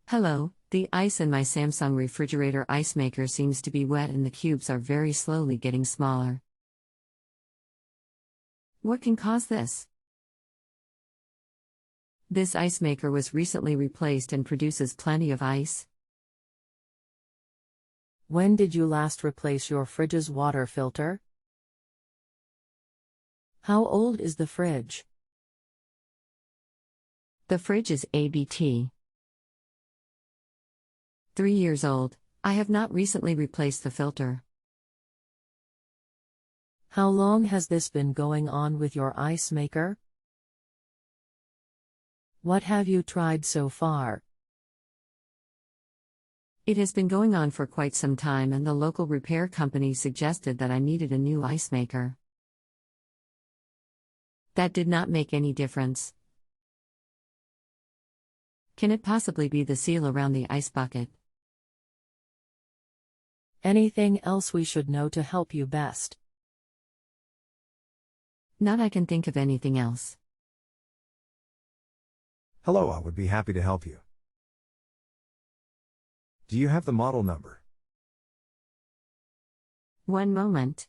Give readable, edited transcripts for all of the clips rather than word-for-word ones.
Hello, the ice in my Samsung Refrigerator Icemaker seems to be wet and the cubes are very slowly getting smaller. What can cause this? This ice maker was recently replaced and produces plenty of ice. When did you last replace your fridge's water filter? How old is the fridge? The fridge is ABT. 3 years old. I have not recently replaced the filter. How long has this been going on with your ice maker? What have you tried so far? It has been going on for quite some time and the local repair company suggested that I needed a new ice maker. That did not make any difference. Can it possibly be the seal around the ice bucket? Anything else we should know to help you best? Not I can think of anything else. Hello, I would be happy to help you. Do you have the model number? One moment.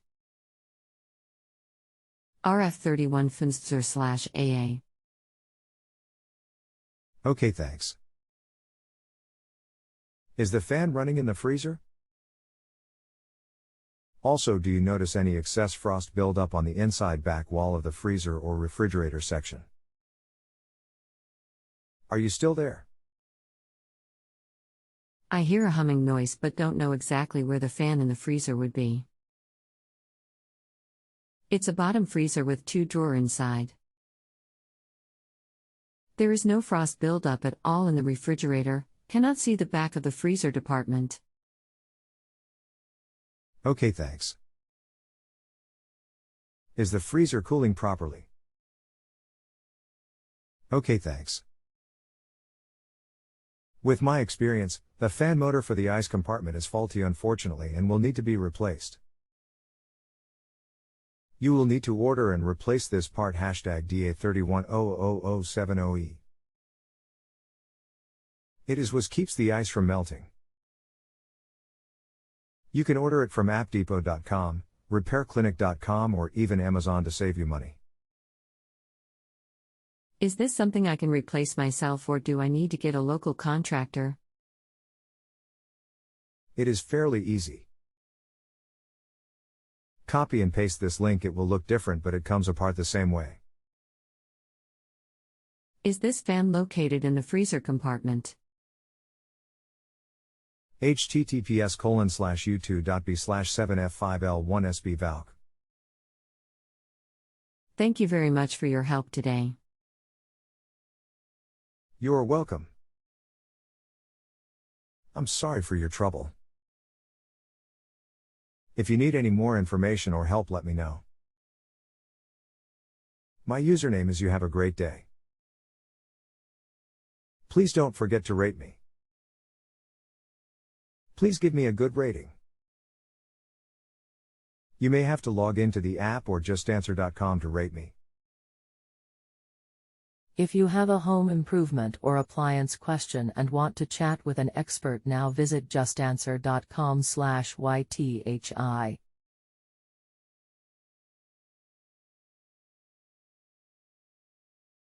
RF31 Fünster/AA. Okay, thanks. Is the fan running in the freezer? Also, do you notice any excess frost buildup on the inside back wall of the freezer or refrigerator section? Are you still there? I hear a humming noise but don't know exactly where the fan in the freezer would be. It's a bottom freezer with 2 drawers inside. There is no frost buildup at all in the refrigerator, cannot see the back of the freezer department. Okay, thanks. Is the freezer cooling properly? Okay, thanks. With my experience, the fan motor for the ice compartment is faulty unfortunately and will need to be replaced. You will need to order and replace this part #DA3100070E. It is what keeps the ice from melting. You can order it from appdepot.com, repairclinic.com or even Amazon to save you money. Is this something I can replace myself or do I need to get a local contractor? It is fairly easy. Copy and paste this link, it will look different but it comes apart the same way. Is this fan located in the freezer compartment? https://u2.b/7f5l1sbvalk. Thank you very much for your help today. You are welcome. I'm sorry for your trouble. If you need any more information or help, let me know. My username is You Have a Great Day. Please don't forget to rate me. Please give me a good rating. You may have to log into the app or JustAnswer.com to rate me. If you have a home improvement or appliance question and want to chat with an expert now, visit JustAnswer.com/YTHI.